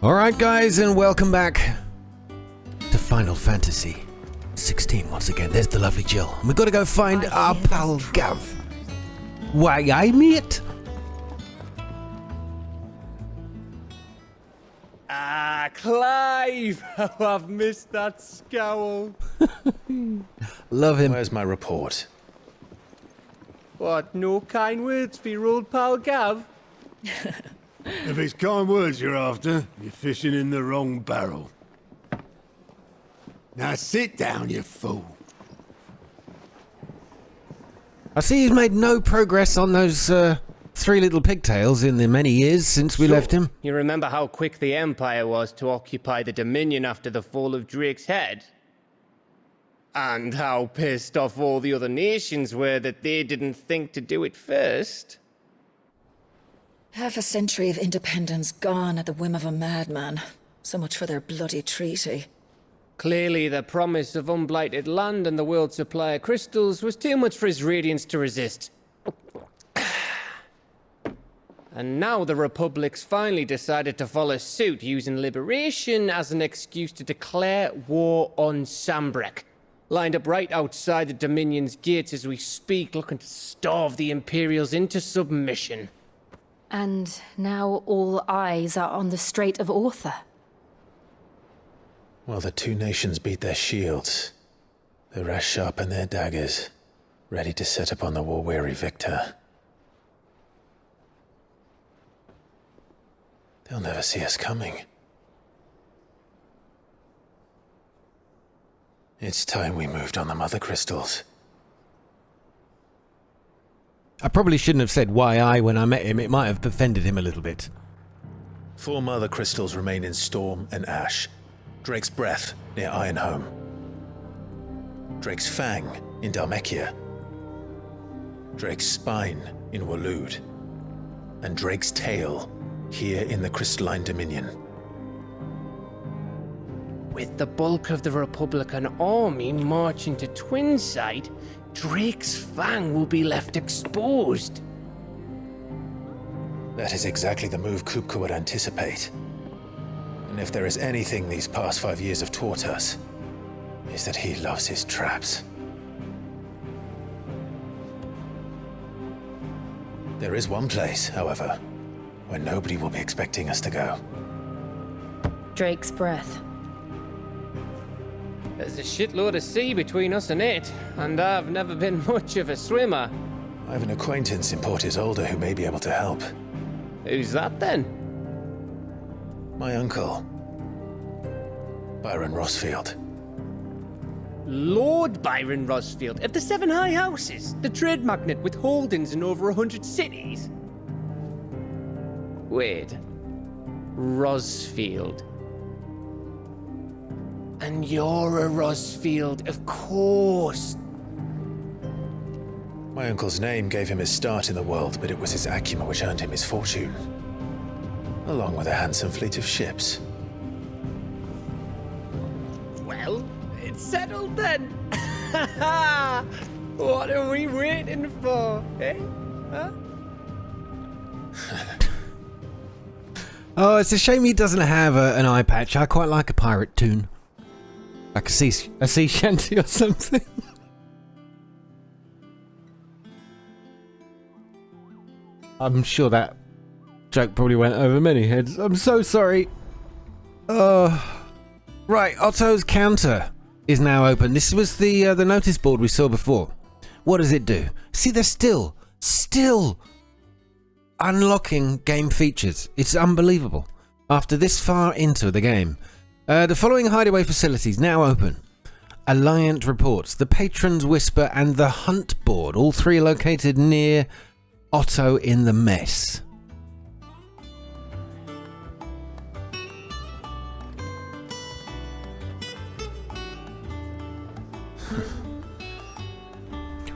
Alright guys, and welcome back to Final Fantasy 16 once again. There's the lovely Jill. And we've got to go find our pal Gav. Why, aye mate? Clive! Oh, I've missed that scowl. Love him. Where's my report? What, no kind words for your old pal Gav? If it's kind words you're after, you're fishing in the wrong barrel. Now sit down, you fool. I see he's made no progress on those three little pigtails in the many years since we left him. You remember how quick the Empire was to occupy the Dominion after the fall of Drake's head? And how pissed off all the other nations were that they didn't think to do it first? Half a century of independence gone at the whim of a madman. So much for their bloody treaty. Clearly, the promise of unblighted land and the world's supply of crystals was too much for his radiance to resist. And now the Republic's finally decided to follow suit, using liberation as an excuse to declare war on Sambrek. Lined up right outside the Dominion's gates as we speak, looking to starve the Imperials into submission. And now all eyes are on the Strait of Author. Well, the two nations beat their shields. The rest sharpen their daggers, ready to set upon the war-weary victor. They'll never see us coming. It's time we moved on the mother crystals. I probably shouldn't have said why I when I met him. It might have offended him a little bit. 4 mother crystals remain in Storm and Ash. Drake's Breath near Ironhome. Drake's Fang in Dhalmekia. Drake's Spine in Waloed. And Drake's Tail here in the Crystalline Dominion. With the bulk of the Republican army marching to Twinside, Drake's Fang will be left exposed. That is exactly the move Kupka would anticipate. And if there is anything these past 5 years have taught us, is that he loves his traps. There is one place, however, where nobody will be expecting us to go. Drake's Breath. There's a shitload of sea between us and it, and I've never been much of a swimmer. I have an acquaintance in Port Isolde who may be able to help. Who's that then? My uncle, Byron Rossfield. Lord Byron Rossfield of the 7 High Houses, the trade magnate with holdings in over 100 cities. Wait, Rossfield. And you're a Rossfield, of course. My uncle's name gave him his start in the world, but it was his acumen which earned him his fortune, along with a handsome fleet of ships. Well, it's settled then. What are we waiting for, eh? Huh? Oh, it's a shame he doesn't have an eye patch. I quite like a pirate tune. Like a sea shanty or something. I'm sure that joke probably went over many heads. I'm so sorry. Right, Otto's counter is now open. This was the notice board we saw before. What does it do? See, they're still unlocking game features. It's unbelievable. After this far into the game. The following hideaway facilities now open. Alliant Reports, the Patron's Whisper, and the Hunt Board. All three are located near Otto in the Mess.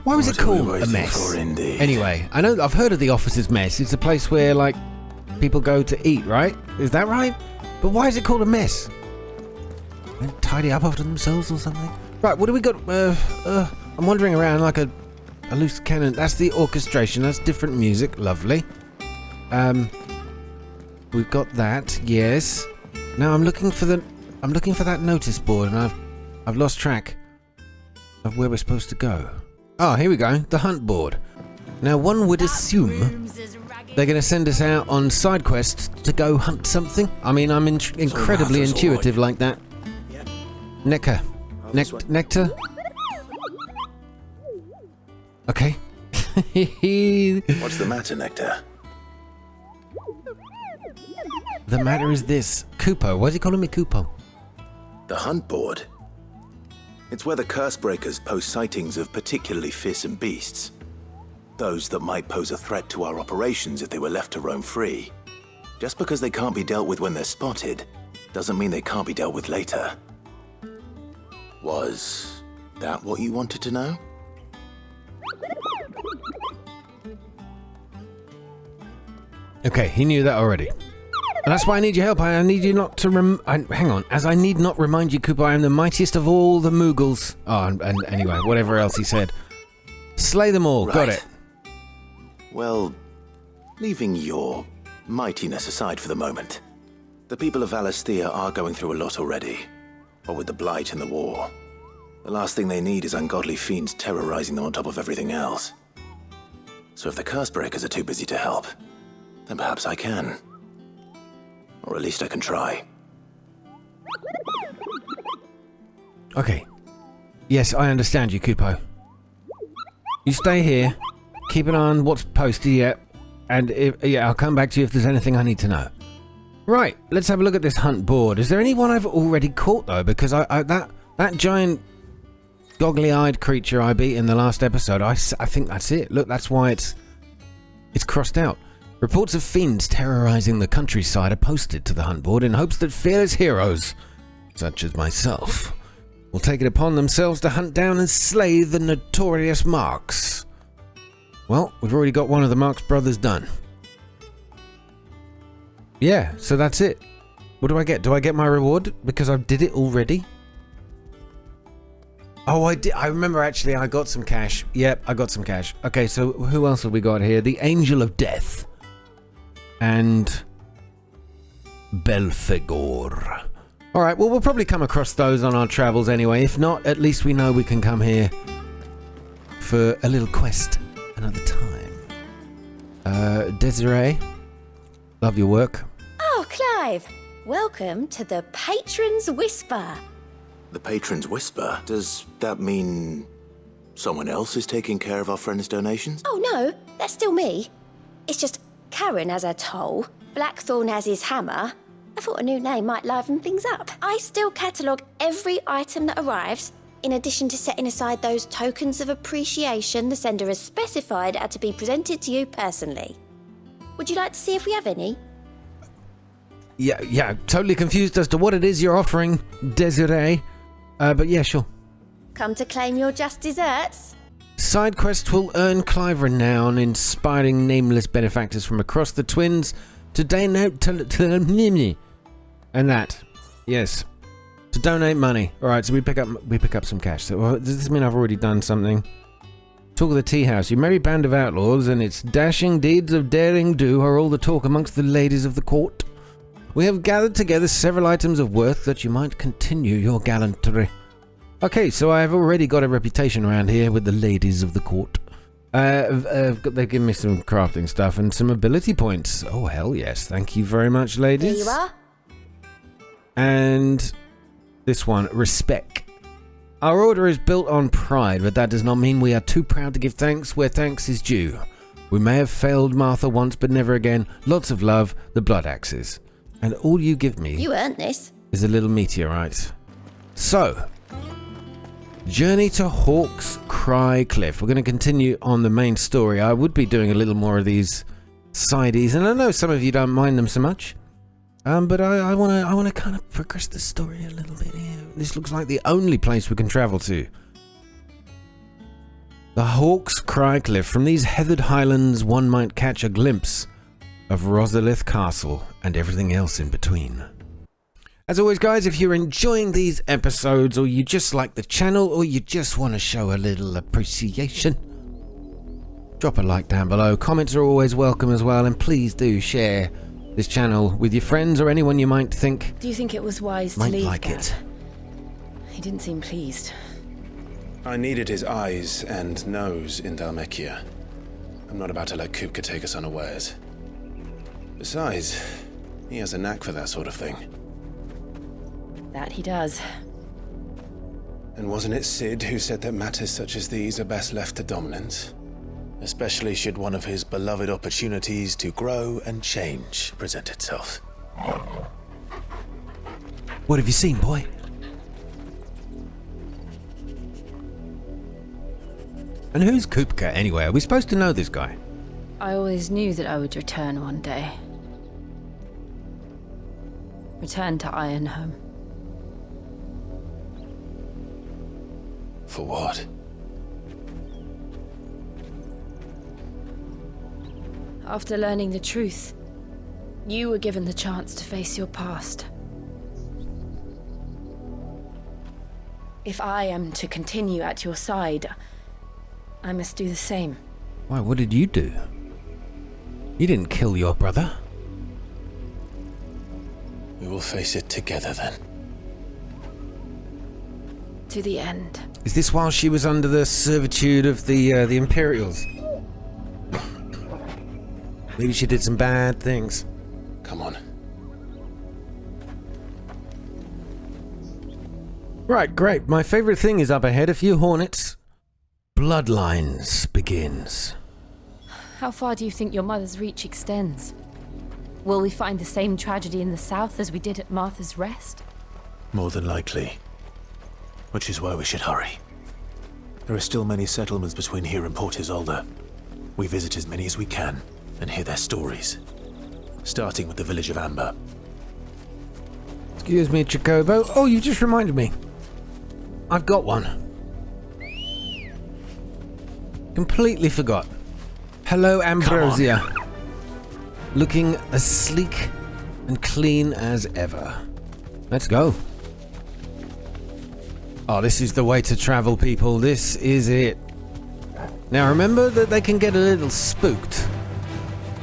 Why was it called a mess? Anyway, I know I've heard of the Officer's Mess. It's a place where, like, people go to eat, right? Is that right? But why is it called a mess? They tidy up after themselves or something? Right, what do we got? I'm wandering around like a loose cannon. That's the orchestration. That's different music. Lovely. We've got that. Yes. Now I'm looking for that notice board, and I've lost track of where we're supposed to go. Oh, here we go. The hunt board. Now one would assume they're going to send us out on side quests to go hunt something. I mean, I'm incredibly intuitive like that. Nectar. Nectar? Okay. What's the matter, Nectar? The matter is this. Kupo. Why is he calling me Kupo? The hunt board. It's where the curse breakers post sightings of particularly fearsome beasts. Those that might pose a threat to our operations if they were left to roam free. Just because they can't be dealt with when they're spotted, doesn't mean they can't be dealt with later. Was that what you wanted to know? Okay, he knew that already. And that's why I need your help. I need you not to hang on. As I need not remind you, Koopa, I am the mightiest of all the Moogles. Oh, and anyway, whatever else he said. Slay them all. Right. Got it. Well, leaving your mightiness aside for the moment, the people of Valisthea are going through a lot already. What with the Blight and the war. The last thing they need is ungodly fiends terrorizing them on top of everything else. So if the curse breakers are too busy to help, then perhaps I can. Or at least I can try. Okay. Yes, I understand you, Kupo. You stay here. Keep an eye on what's posted yet. And I'll come back to you if there's anything I need to know. Right, let's have a look at this hunt board. Is there anyone I've already caught, though? Because that giant goggly-eyed creature I beat in the last episode, I think that's it. Look, that's why it's crossed out. Reports of fiends terrorizing the countryside are posted to the hunt board in hopes that fearless heroes, such as myself, will take it upon themselves to hunt down and slay the notorious Marks. Well, we've already got one of the Marx brothers done. Yeah, so that's it. What do I get? Do I get my reward because I did it already? Oh, I did. I remember actually I got some cash. Yep, I got some cash. Okay, so who else have we got here? The Angel of Death. And Belphegor. Alright, well, we'll probably come across those on our travels anyway. If not, at least we know we can come here for a little quest another time. Desiree, love your work. Oh, Clive, welcome to the Patron's Whisper. The Patron's Whisper? Does that mean someone else is taking care of our friend's donations? Oh, no, that's still me. It's just Karen has her toll, Blackthorn has his hammer. I thought a new name might liven things up. I still catalogue every item that arrives, in addition to setting aside those tokens of appreciation the sender has specified are to be presented to you personally. Would you like to see if we have any? Yeah, totally confused as to what it is you're offering, Desiree. But yeah, sure. Come to claim your just desserts? Side quests will earn Clive renown, inspiring nameless benefactors from across the Twins to donate and that. Yes. To donate money. Alright, so we pick up some cash. So does this mean I've already done something? Talk of the tea house. You merry band of outlaws and its dashing deeds of daring do are all the talk amongst the ladies of the court. We have gathered together several items of worth that you might continue your gallantry. Okay, so I have already got a reputation around here with the ladies of the court. They give me some crafting stuff and some ability points. Oh, hell yes. Thank you very much, ladies. Here you are. And this one, respect. Our order is built on pride, but that does not mean we are too proud to give thanks where thanks is due. We may have failed Martha once, but never again. Lots of love, the Blood Axes. And all you give me You earned this. is a little meteorite. So, journey to Hawk's Cry Cliff. We're going to continue on the main story. I would be doing a little more of these sideys, and I know some of you don't mind them so much. But I want to kind of progress the story a little bit here. This looks like the only place we can travel to. The Hawk's Cry Cliff. From these heathered highlands, one might catch a glimpse of Rosalith Castle and everything else in between. As always, guys, if you're enjoying these episodes, or you just like the channel, or you just want to show a little appreciation, drop a like down below. Comments are always welcome as well, and please do share this channel with your friends or anyone you might think Do you think it was wise to might leave, like Dad? it. He didn't seem pleased. I needed his eyes and nose in Dhalmekia. I'm not about to let Kupka take us unawares. Besides, he has a knack for that sort of thing. That he does. And wasn't it Sid who said that matters such as these are best left to dominance? Especially should one of his beloved opportunities to grow and change present itself. What have you seen, boy? And who's Kupka anyway? Are we supposed to know this guy? I always knew that I would return one day. Return to Ironhome. For what? After learning the truth, you were given the chance to face your past. If I am to continue at your side, I must do the same. Why, what did you do? You didn't kill your brother. We will face it together then. To the end. Is this while she was under the servitude of the Imperials? Maybe she did some bad things. Come on. Right, great. My favorite thing is up ahead. A few hornets. Bloodlines begins. How far do you think your mother's reach extends? Will we find the same tragedy in the south as we did at Martha's Rest? More than likely. Which is why we should hurry. There are still many settlements between here and Port Isolde. We visit as many as we can and hear their stories. Starting with the village of Amber. Excuse me, Chocobo. Oh, you just reminded me. I've got one. Completely forgot. Hello, Ambrosia. Looking as sleek and clean as ever. Let's go. Oh, this is the way to travel, people. This is it. Now, remember that they can get a little spooked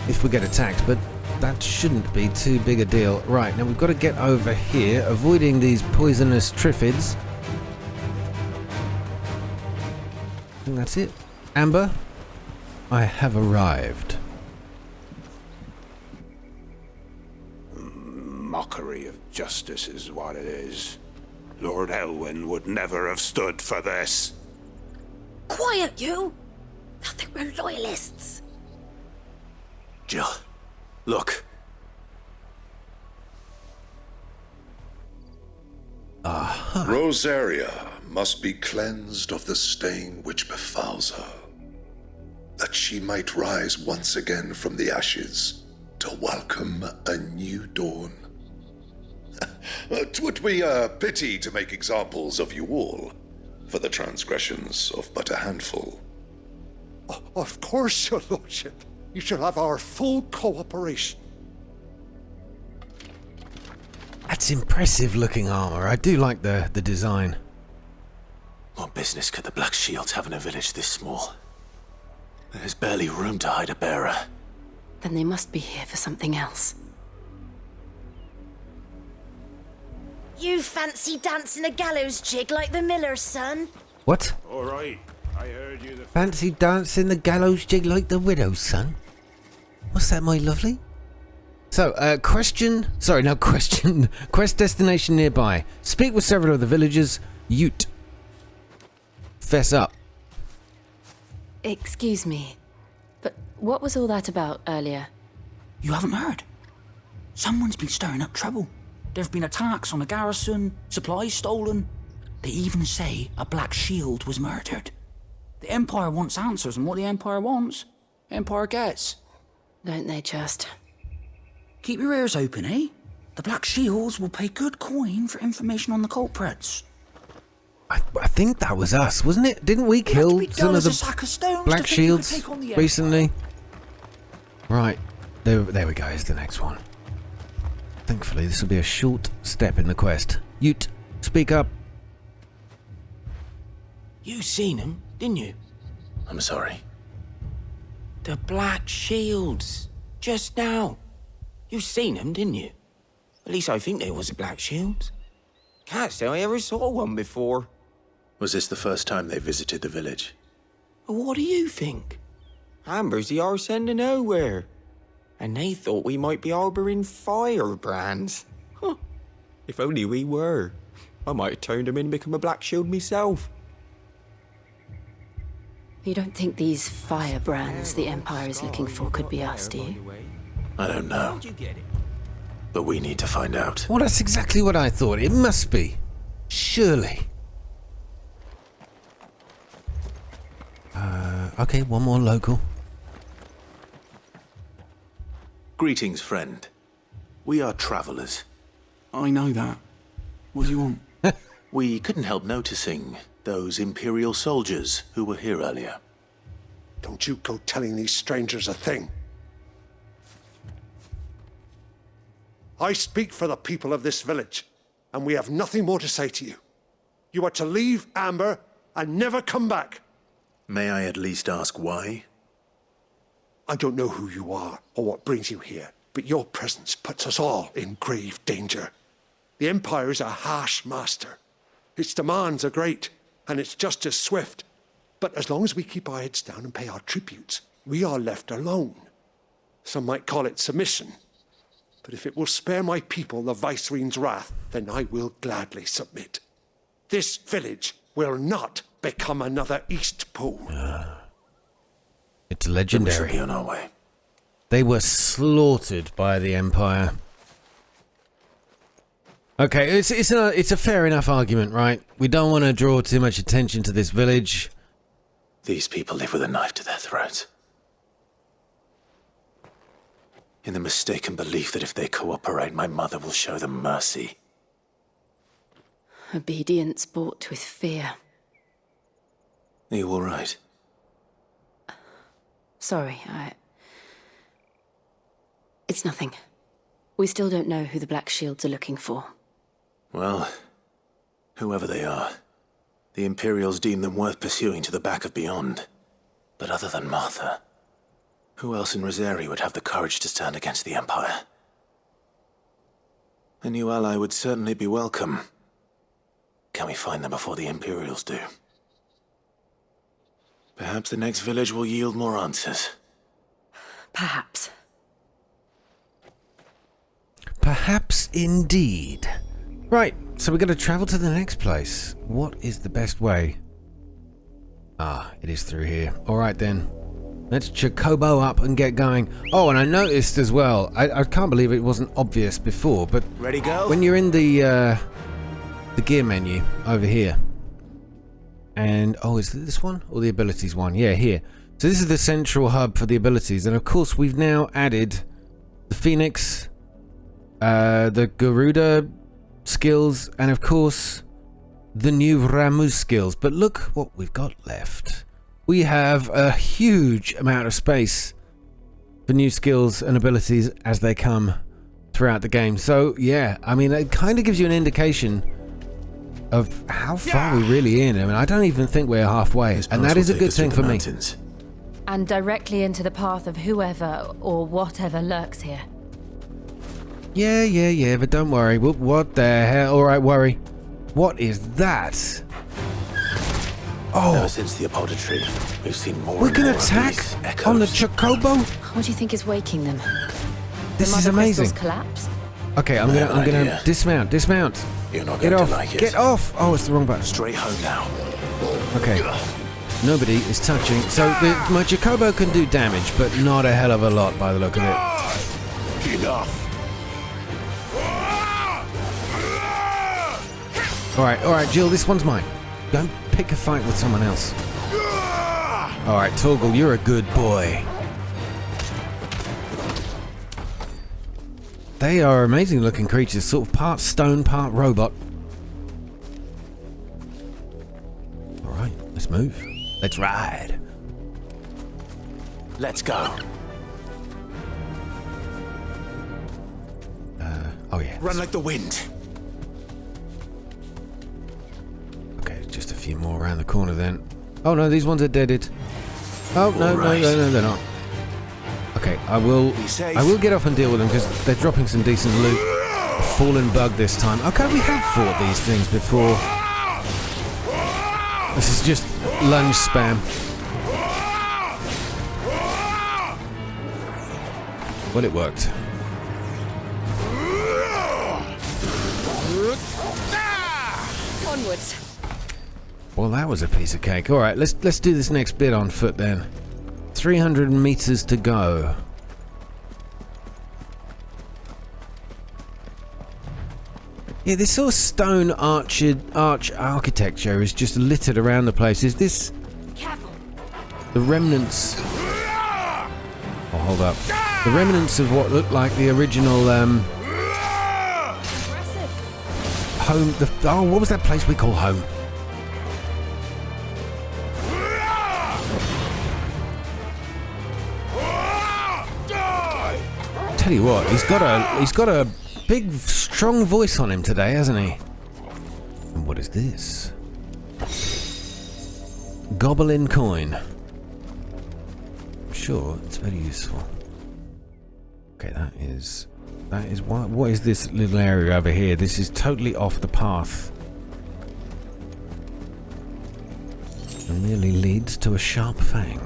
if we get attacked, but that shouldn't be too big a deal. Right, now we've got to get over here, avoiding these poisonous triffids. I think that's it. Amber, I have arrived. Mockery of justice is what it is. Lord Elwyn would never have stood for this. Quiet, you! Thought they were loyalists. Jill, look. Rosaria must be cleansed of the stain which befouls her, that she might rise once again from the ashes to welcome a new dawn. 'Twould be a pity to make examples of you all, for the transgressions of but a handful. Of course, your lordship. You shall have our full cooperation. That's impressive looking armor. I do like the design. What business could the Black Shields have in a village this small? There's barely room to hide a bearer. Then they must be here for something else. You fancy dancing a gallows jig like the miller's son? What? All right, I heard you. Fancy dancing the gallows jig like the widow's son? What's that, my lovely? So, question... Sorry, no question. Quest destination nearby. Speak with several of the villagers. Ute. Fess up. Excuse me, but what was all that about earlier? You haven't heard? Someone's been stirring up trouble. There have been attacks on the garrison, supplies stolen. They even say a Black Shield was murdered. The Empire wants answers, and what the Empire wants, Empire gets. Don't they just? Keep your ears open, eh? The Black Shields will pay good coin for information on the culprits. I think that was us, wasn't it? Didn't we kill some of the Black Shields recently? Right. There we go. Here's the next one. Thankfully, this will be a short step in the quest. Ute, speak up. You seen him, didn't you? I'm sorry. The Black Shields. Just now. You seen them, didn't you? At least I think they was black shields. Can't say I ever saw one before. Was this the first time they visited the village? What do you think? Amber's the arse end of nowhere. And they thought we might be harbouring firebrands. Huh. If only we were. I might have turned them in and become a black shield myself. You don't think these firebrands the Empire is looking for could be us, do you? I don't know. But we need to find out. Well, that's exactly what I thought. It must be. Surely. Okay, one more local. Greetings, friend. We are travelers. I know that. What do you want? We couldn't help noticing those Imperial soldiers who were here earlier. Don't you go telling these strangers a thing. I speak for the people of this village, and we have nothing more to say to you. You are to leave Amber and never come back. May I at least ask why? I don't know who you are or what brings you here, but your presence puts us all in grave danger. The Empire is a harsh master. Its demands are great, and its justice swift. But as long as we keep our heads down and pay our tributes, we are left alone. Some might call it submission. But if it will spare my people the Viceroy's wrath, then I will gladly submit. This village will not become another Eastpool. It's legendary. We shall be on our way. They were slaughtered by the Empire. Okay, it's a fair enough argument, right? We don't want to draw too much attention to this village. These people live with a knife to their throats. In the mistaken belief that if they cooperate, my mother will show them mercy. Obedience bought with fear. Are you all right? Sorry, It's nothing. We still don't know who the Black Shields are looking for. Well, whoever they are, the Imperials deem them worth pursuing to the back of beyond. But other than Martha, who else in Rosari would have the courage to stand against the Empire? A new ally would certainly be welcome. Can we find them before the Imperials do? Perhaps the next village will yield more answers. Perhaps. Perhaps indeed. Right, so we're going to travel to the next place. What is the best way? Ah, it is through here. Alright then. Let's Chocobo up and get going. Oh, and I noticed as well, I can't believe it wasn't obvious before, but ready, go? When you're in the gear menu over here, and oh, is it this one or the abilities one? Yeah, here. So this is the central hub for the abilities, and of course we've now added the Phoenix, the Garuda skills, and of course the new Ramu skills. But look what we've got left. We have a huge amount of space for new skills and abilities as they come throughout the game. So yeah, I mean, it kind of gives you an indication of how far we're really in. I mean, I don't even think we're halfway, and that is a good thing for me. And directly into the path of whoever or whatever lurks here. Yeah, but don't worry. What the hell? All right, worry. What is that? Oh, ever since the apothecary, we've seen more. We can attack on the Chocobo. What do you think is waking them? This is amazing. Collapse? Okay, I'm gonna dismount. You're not Get going off. to like it. Get off. Oh, it's the wrong button. Straight home now. Okay. Nobody is touching. So my Chocobo can do damage, but not a hell of a lot by the look of it. Enough. All right, Jill. This one's mine. Don't pick a fight with someone else. All right, Torgal, you're a good boy. They are amazing looking creatures, sort of part stone, part robot. All right, let's move. Let's ride. Let's go. Oh yeah. Run like the wind. Okay, just a few more around the corner then. Oh no, these ones are deaded. Oh no, they're not. Okay, I will get off and deal with them because they're dropping some decent loot. A fallen bug this time. Okay, we have fought these things before. This is just lunge spam. Well, it worked. Onwards. Well, that was a piece of cake. All right, let's do this next bit on foot then. 300 meters to go. Yeah, this sort of stone arch architecture is just littered around the place. Is this the remnants? Oh, hold up. The remnants of what looked like the original home. What was that place we call home? Tell you what, he's got a big, strong voice on him today, hasn't he? And what is this? Goblin coin. Sure, it's very useful. Okay, that is what is this little area over here? This is totally off the path. And merely leads to a sharp fang.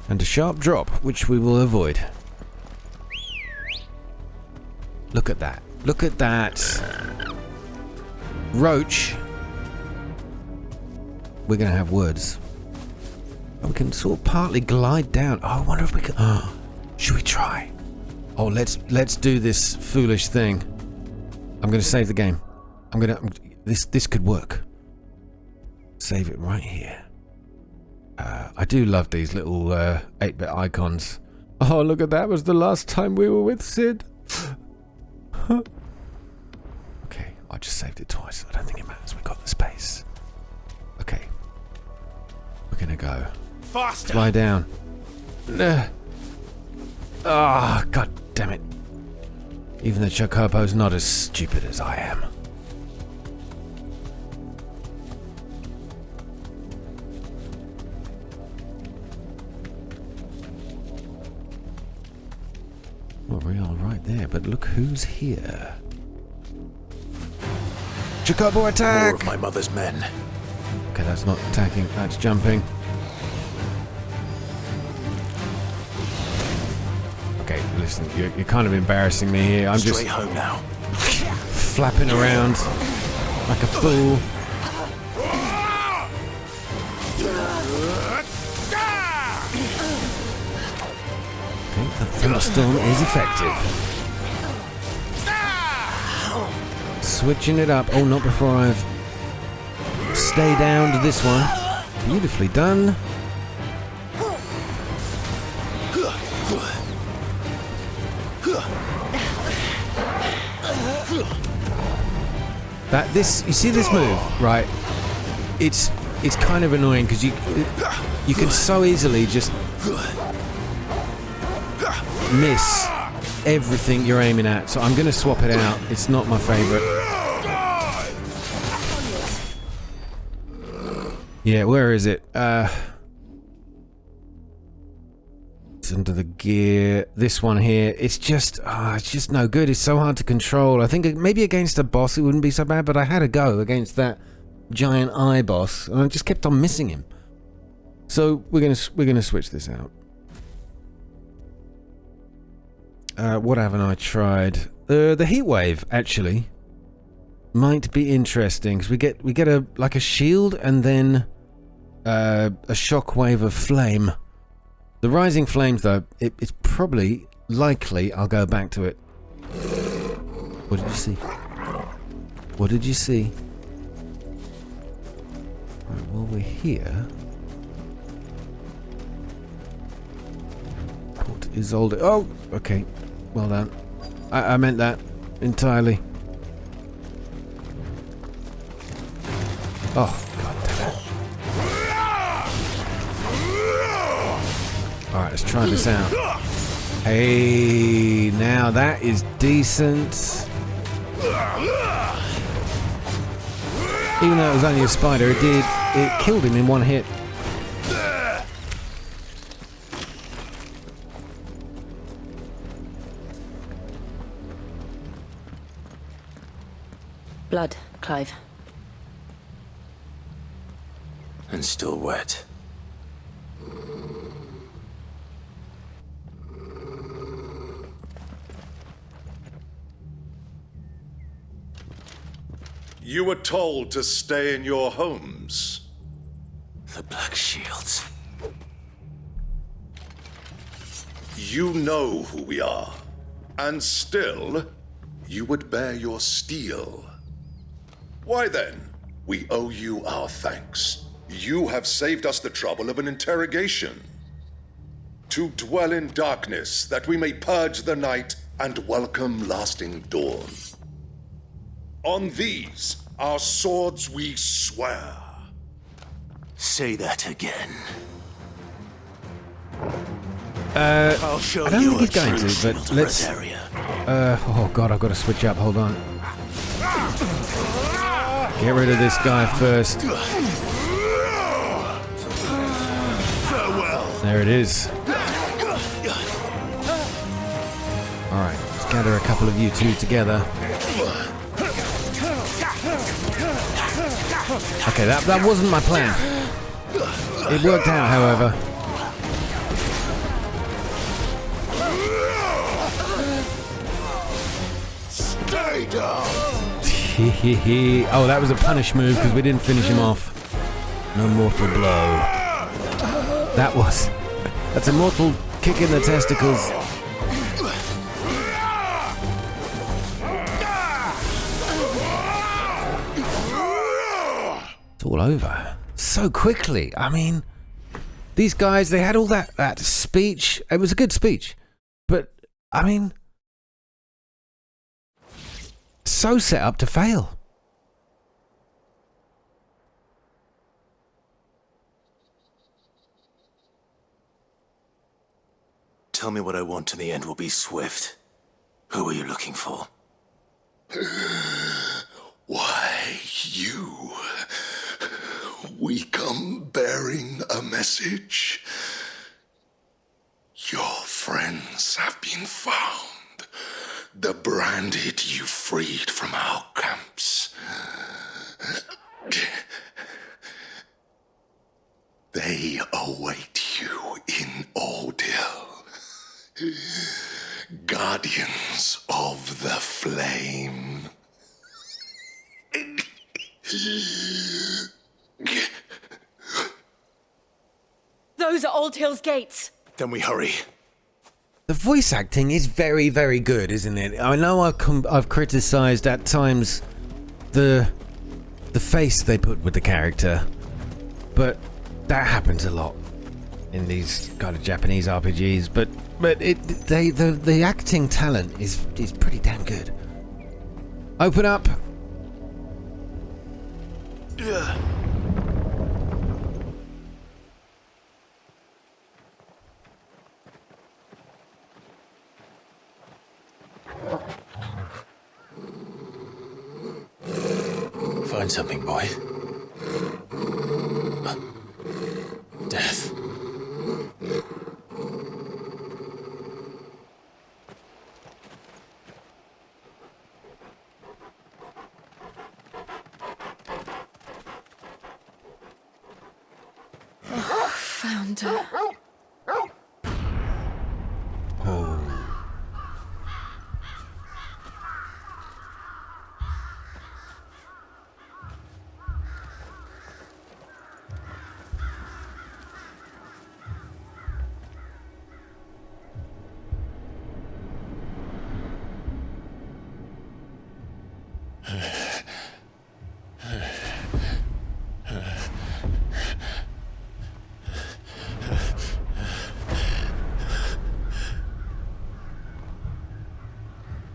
And a sharp drop, which we will avoid. Look at that. Look at that. Roach. We're going to have words. Oh, we can sort of partly glide down. Oh, I wonder if we can... Oh, should we try? Oh, let's do this foolish thing. I'm going to save the game. This could work. Save it right here. I do love these little 8-bit icons. Oh, look at that. Was the last time we were with Sid. Okay, I just saved it twice. I don't think it matters. We got the space. Okay. We're gonna go. Faster! Fly down. Ah, god damn it. Even the Chocobo's not as stupid as I am. Well, we are right there, but look who's here. Chocobo attack! More of my mother's men. Okay, that's not attacking, that's jumping. Okay, listen, you're kind of embarrassing me here. I'm Straight just home now. flapping around like a fool. Okay, the thunderstorm is effective. Switching it up. Oh, not before I've stay down to this one. Beautifully done. You see this move, right? It's kind of annoying because you can so easily just miss everything you're aiming at. So I'm going to swap it out. It's not my favorite. Yeah, where is it? It's under the gear. This one here. It's just no good. It's so hard to control. I think maybe against a boss it wouldn't be so bad, but I had a go against that giant eye boss, and I just kept on missing him. So we're gonna switch this out. What haven't I tried? The heat wave actually might be interesting because we get a shield and then a shockwave of flame. The rising flames though, it's probably likely I'll go back to it. What did you see? What did you see? Right, while we're here, Port Isolde. Oh, okay. Well done. I meant that entirely. Oh, god damn it. Alright, let's try this out. Hey, now that is decent. Even though it was only a spider, it killed him in one hit. Blood, Clive. And still wet. You were told to stay in your homes. The Black Shields. You know who we are. And still, you would bear your steel. Why then, we owe you our thanks. You have saved us the trouble of an interrogation. To dwell in darkness, that we may purge the night and welcome lasting dawn. On these, our swords we swear. Say that again. I'll show I don't think he's going to, but let's... oh god, I've got to switch up, hold on. Get rid of this guy first. There it is. Alright, let's gather a couple of you two together. Okay, that wasn't my plan. It worked out, however. Stay down. Oh, that was a punish move because we didn't finish him off. No mortal blow. That's a mortal kick in the testicles. It's all over so quickly. I mean, these guys, they had all that speech. It was a good speech, but I mean, so set up to fail. Tell me what I want and the end will be swift. Who are you looking for? Why, you. We come bearing a message. Your friends have been found. The branded you freed from our camps. They await you in Odil. Guardians of the Flame. Those are Old Hill's gates. Then we hurry. The voice acting is very, very good, isn't it? I know I've criticised at times the face they put with the character, but that happens a lot in these kind of Japanese RPGs. But the acting talent is pretty damn good. Open up. Find something, boy. Death. Found her.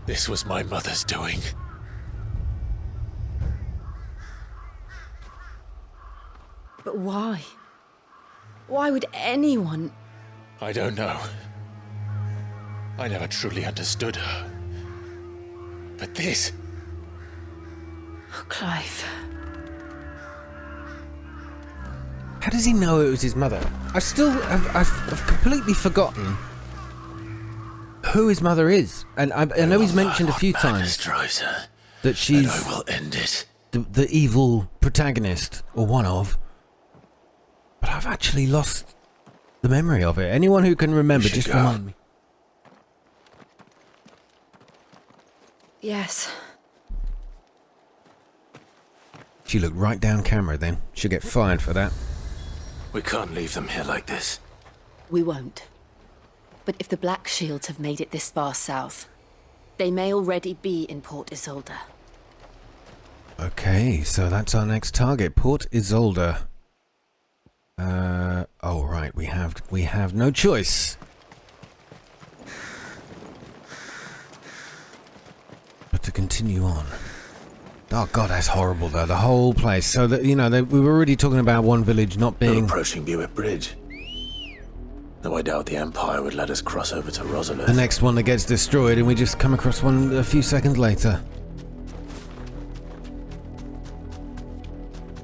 This was my mother's doing. But why? Why would anyone? I don't know. I never truly understood her. But this... Oh, Clive. How does he know it was his mother? I've completely forgotten who his mother is, and I know he's mentioned a few times. Drives her. that she's... And I will end it. The evil protagonist, or one of. But I've actually lost the memory of it. Anyone who can remember, just remind me. Yes. She looked right down camera then. She'll get fired for that. We can't leave them here like this. We won't. But if the Black Shields have made it this far south, they may already be in Port Isolde. Okay, so that's our next target, Port Isolde. Oh right, we have no choice. But to continue on. Oh god, that's horrible though, the whole place. So that, you know, we were already talking about one village not being... We're approaching Buick Bridge. Though I doubt the Empire would let us cross over to Rosalith. The next one that gets destroyed and we just come across one a few seconds later.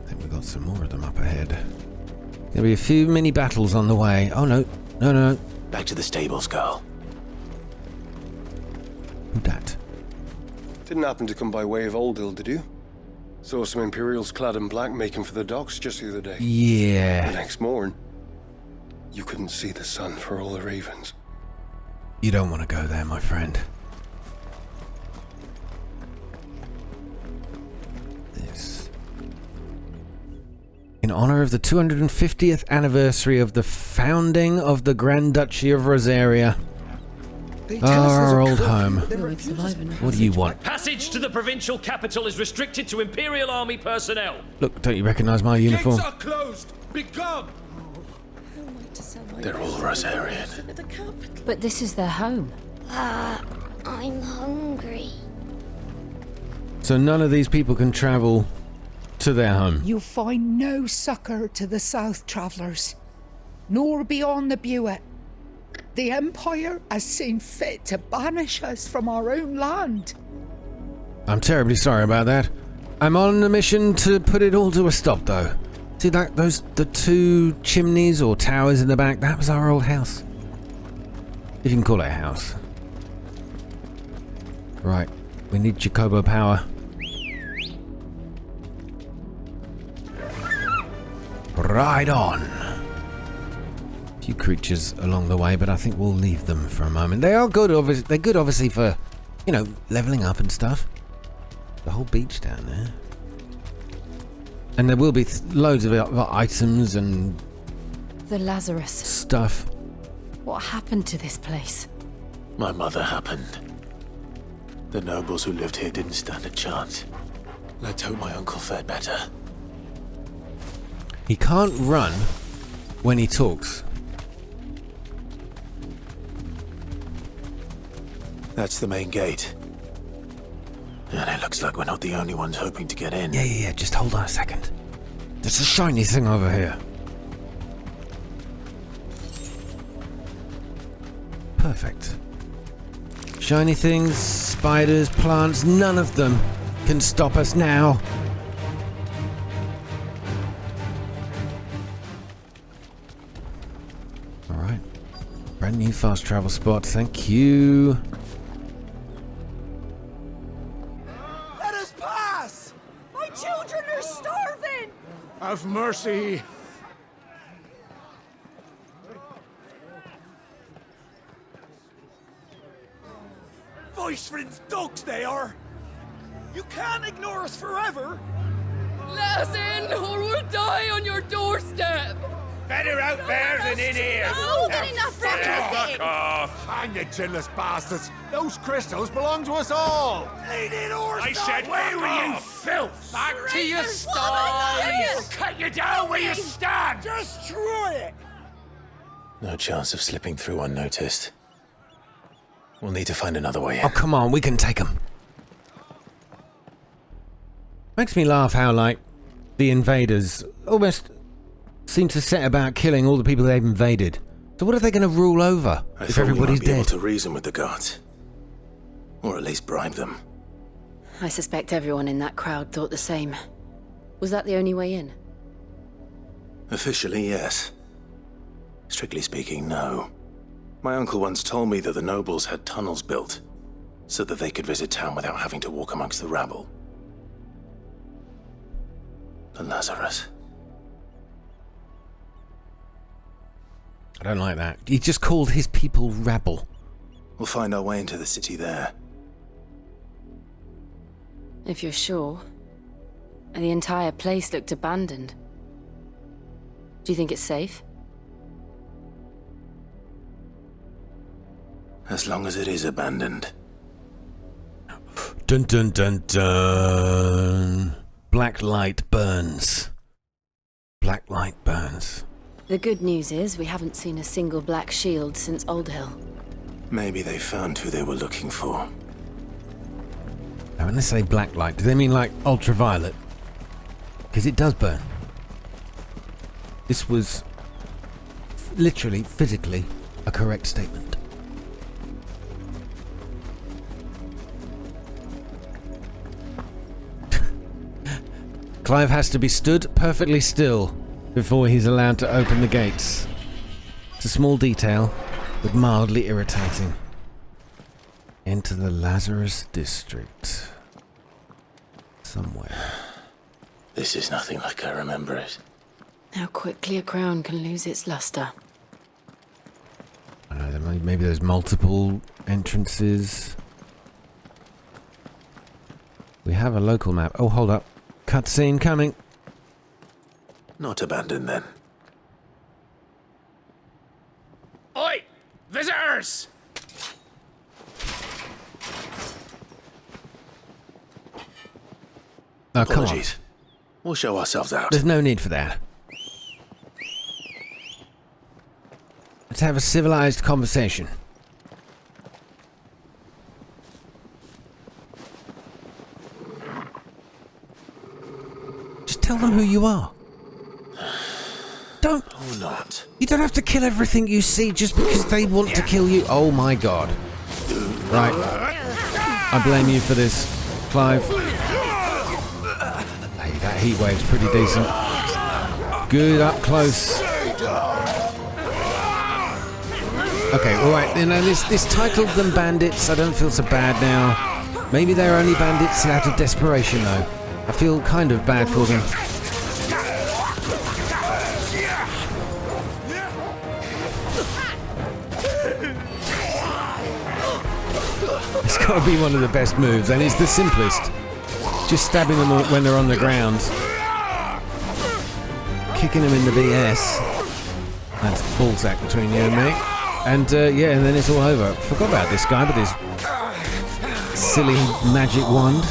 I think we've got some more of them up ahead. There'll be a few mini battles on the way. Oh no, no. Back to the stables, girl. Who dat? Didn't happen to come by way of Oldhill, did you? Saw some Imperials clad in black making for the docks just the other day. Yeah. The next morning, you couldn't see the sun for all the ravens. You don't want to go there, my friend. This. In honor of the 250th anniversary of the founding of the Grand Duchy of Rosaria. Our old home. What do you want? Passage to the provincial capital is restricted to Imperial Army personnel. Look, don't you recognize my uniform? Gates are closed. Begone. They're all Rosarian. But this is their home. I'm hungry. So none of these people can travel to their home. You find no succor to the south travellers, nor beyond the Buet. The Empire has seen fit to banish us from our own land. I'm terribly sorry about that. I'm on a mission to put it all to a stop, though. See that? The two chimneys or towers in the back? That was our old house. If you can call it a house. Right. We need Jacobo power. Right on. Few creatures along the way, but I think we'll leave them for a moment. They are good, obviously. They're good, obviously, for, you know, leveling up and stuff. The whole beach down there. And there will be loads of items and... The Lazarus. Stuff. What happened to this place? My mother happened. The nobles who lived here didn't stand a chance. Let's hope my uncle fared better. He can't run when he talks. That's the main gate. And it looks like we're not the only ones hoping to get in. Yeah. Just hold on a second. There's a shiny thing over here. Perfect. Shiny things, spiders, plants, none of them can stop us now. Alright. Brand new fast travel spot, thank you. Let us pass! My children are starving! Have mercy. Viceroy's dogs they are! You can't ignore us forever! Let us in, or we'll die on your doorstep! Better out there than in here! No, good enough for Fuck off! Hang the chinless bastards! Those crystals belong to us all! Bleeding horse! I said, where fuck were you, off. filth? Back to your sties! We'll cut you down where you stand! Destroy it! No chance of slipping through unnoticed. We'll need to find another way in. Oh, come on, we can take them. Makes me laugh how, like, the invaders almost seem to set about killing all the people they've invaded. So what are they going to rule over if everybody's we might be able dead? to reason with the guards. Or at least bribe them. I suspect everyone in that crowd thought the same. Was that the only way in? Officially, yes. Strictly speaking, no. My uncle once told me that the nobles had tunnels built, so that they could visit town without having to walk amongst the rabble. The Lazarus. I don't like that. He just called his people rabble. We'll find our way into the city there. If you're sure. The entire place looked abandoned. Do you think it's safe? As long as it is abandoned. Dun dun dun dun. Black light burns. Black light burns. The good news is we haven't seen a single black shield since Old Hill. Maybe they found who they were looking for. Now when they say black light, do they mean like ultraviolet? Because it does burn. This was literally, physically, a correct statement. Clive has to be stood perfectly still before he's allowed to open the gates. It's a small detail, but mildly irritating. Enter the Lazarus district. Somewhere. This is nothing like I remember it. How quickly a crown can lose its luster. I don't know, maybe there's multiple entrances. We have a local map. Oh, hold up. Cutscene coming. Not abandoned then. Oi! Visitors! Apologies. We'll show ourselves out. There's no need for that. Let's have a civilized conversation. Just tell them who you are. Don't. Or not. You don't have to kill everything you see just because they want to kill you. Oh my god. Right. I blame you for this, Clive. Hey, that heat wave's pretty decent. Good up close. Okay, alright, you know, this titled them bandits, I don't feel so bad now. Maybe they're only bandits out of desperation though. I feel kind of bad for them. It's got to be one of the best moves, and it's the simplest. Just stabbing them when they're on the ground. Kicking them in the BS. That's ballsack between you and me. And yeah, and then it's all over. Forgot about this guy with his silly magic wand.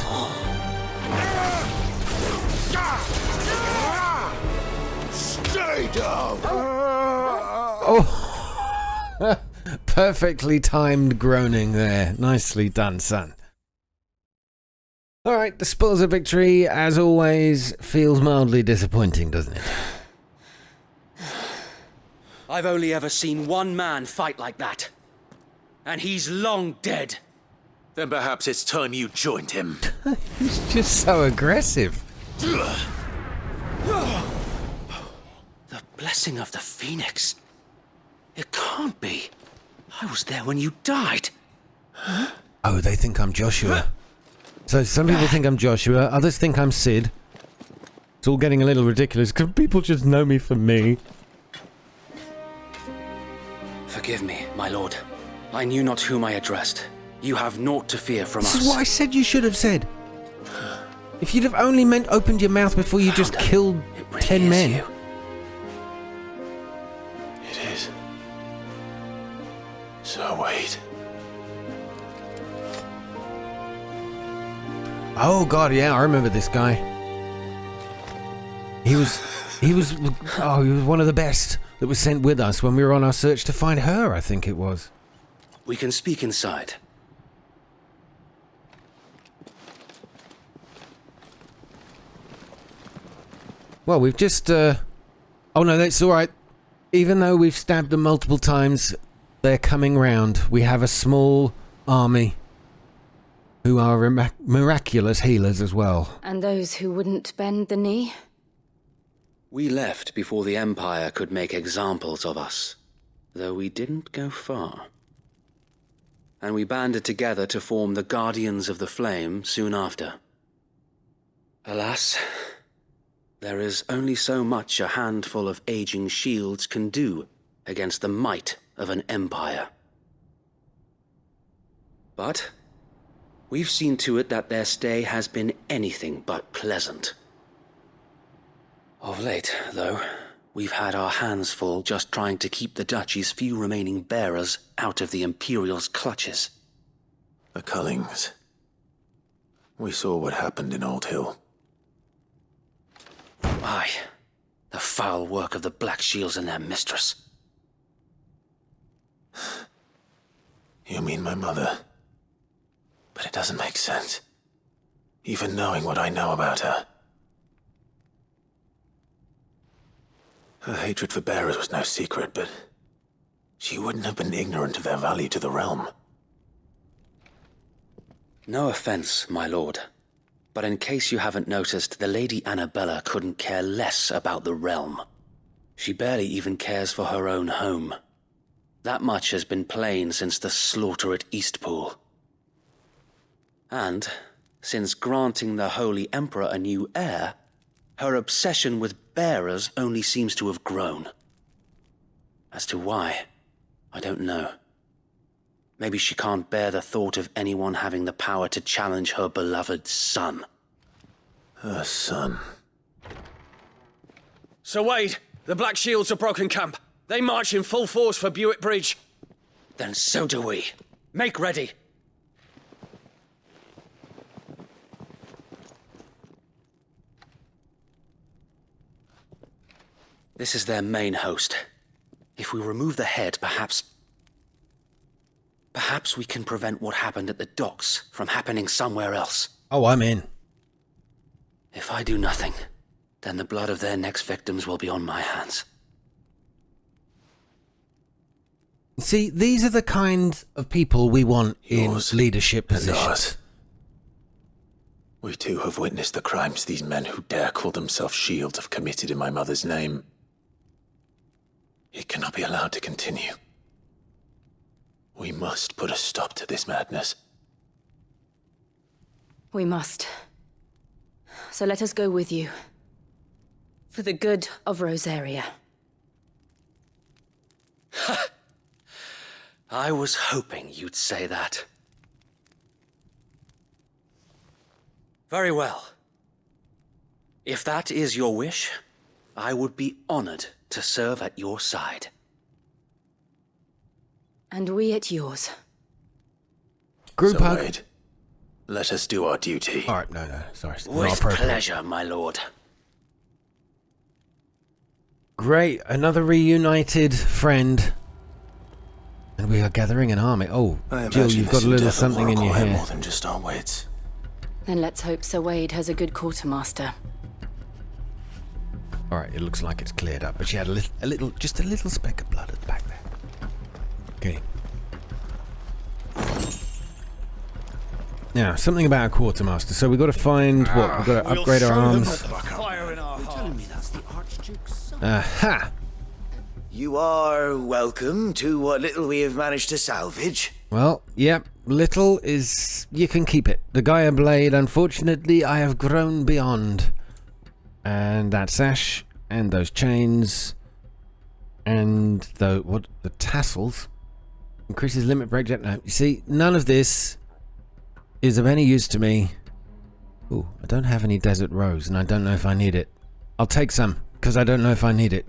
Stay down. Oh, perfectly timed groaning there. Nicely done, son. All right, the spoils of victory, as always, feels mildly disappointing, doesn't it? I've only ever seen one man fight like that. And he's long dead. Then perhaps it's time you joined him. He's just so aggressive. The blessing of the Phoenix. It can't be. I was there when you died. Oh, they think I'm Joshua. So some people think I'm Joshua, others think I'm Sid. It's all getting a little ridiculous because people just know me for me. Forgive me, my lord. I knew not whom I addressed. You have naught to fear from us. This is what I said you should have said. If you'd have only opened your mouth before you just killed 10 men. You. It is. So wait. Oh god, yeah, I remember this guy. He was one of the best that was sent with us when we were on our search to find her, I think it was. We can speak inside. Well, we've just, oh no, that's alright. Even though we've stabbed them multiple times, they're coming round. We have a small army who are miraculous healers as well. And those who wouldn't bend the knee? We left before the Empire could make examples of us, though we didn't go far. and we banded together to form the Guardians of the Flame soon after. Alas, there is only so much a handful of aging shields can do against the might of an empire. But we've seen to it that their stay has been anything but pleasant. Of late, though, we've had our hands full just trying to keep the Duchy's few remaining bearers out of the Imperial's clutches. The Cullings. We saw what happened in Old Hill. Aye, the foul work of the Black Shields and their mistress. You mean my mother? But it doesn't make sense. Even knowing what I know about her. Her hatred for bearers was no secret, but she wouldn't have been ignorant of their value to the realm. No offense, my lord, but in case you haven't noticed, the Lady Annabella couldn't care less about the realm. She barely even cares for her own home. That much has been plain since the slaughter at Eastpool. And, since granting the Holy Emperor a new heir, her obsession with bearers only seems to have grown. As to why, I don't know. Maybe she can't bear the thought of anyone having the power to challenge her beloved son. Her son. Sir Wade, the Black Shields have broken camp. They march in full force for Buick Bridge. Then so do we. Make ready. This is their main host. If we remove the head, perhaps we can prevent what happened at the docks from happening somewhere else. Oh, I'm in. If I do nothing, then the blood of their next victims will be on my hands. See, these are the kind of people we want in leadership and positions. ours. We too have witnessed the crimes these men who dare call themselves shields have committed in my mother's name. It cannot be allowed to continue. We must put a stop to this madness. We must. So let us go with you. For the good of Rosaria. I was hoping you'd say that. Very well. If that is your wish, I would be honored to serve at your side. And we at yours. Group hug. Wade, let us do our duty. All right, no, sorry. With pleasure, my lord. Great, another reunited friend. And we are gathering an army. Oh, Jill, you've got a little something in your hair. More than just our wits. Then let's hope Sir Wade has a good quartermaster. All right, it looks like it's cleared up, but she had just a little speck of blood at the back there. Okay. Now, something about a quartermaster. So we've got to find what? We've got to upgrade our arms. Fire in our hearts. That's the Archduke's son. Aha! You are welcome to what little we have managed to salvage. Well, yep, little is... You can keep it. The Gaia blade, unfortunately, I have grown beyond. And that sash, and those chains, and the tassels. Increases limit breakdown. No, you see, none of this is of any use to me. Ooh, I don't have any desert rose, and I don't know if I need it. I'll take some, because I don't know if I need it.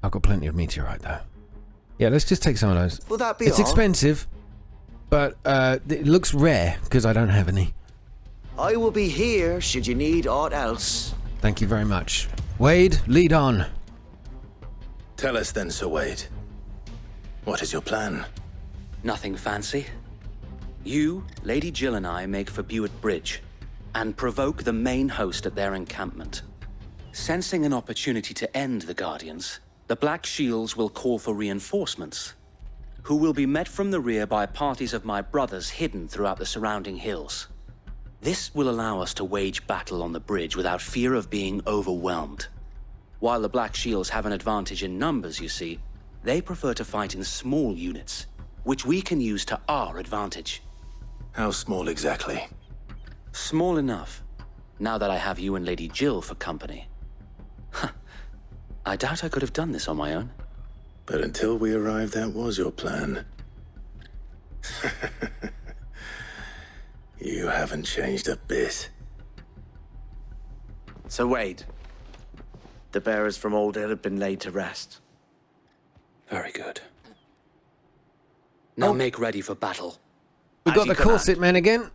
I've got plenty of meteorite, though. Yeah, let's just take some of those. Will that be It's all? expensive, but it looks rare, because I don't have any. I will be here should you need aught else. Thank you very much. Wade, lead on. Tell us then, Sir Wade. What is your plan? Nothing fancy. You, Lady Jill and I make for Buick Bridge and provoke the main host at their encampment. Sensing an opportunity to end the Guardians, the Black Shields will call for reinforcements, who will be met from the rear by parties of my brothers hidden throughout the surrounding hills. This will allow us to wage battle on the bridge without fear of being overwhelmed. While the Black Shields have an advantage in numbers, you see, they prefer to fight in small units, which we can use to our advantage. How small exactly? Small enough, now that I have you and Lady Jill for company. I doubt I could have done this on my own. But until we arrived, that was your plan. You haven't changed a bit. So Wade, the bearers from Old Hill have been laid to rest. Very good. Now make ready for battle. We've got the corset men again.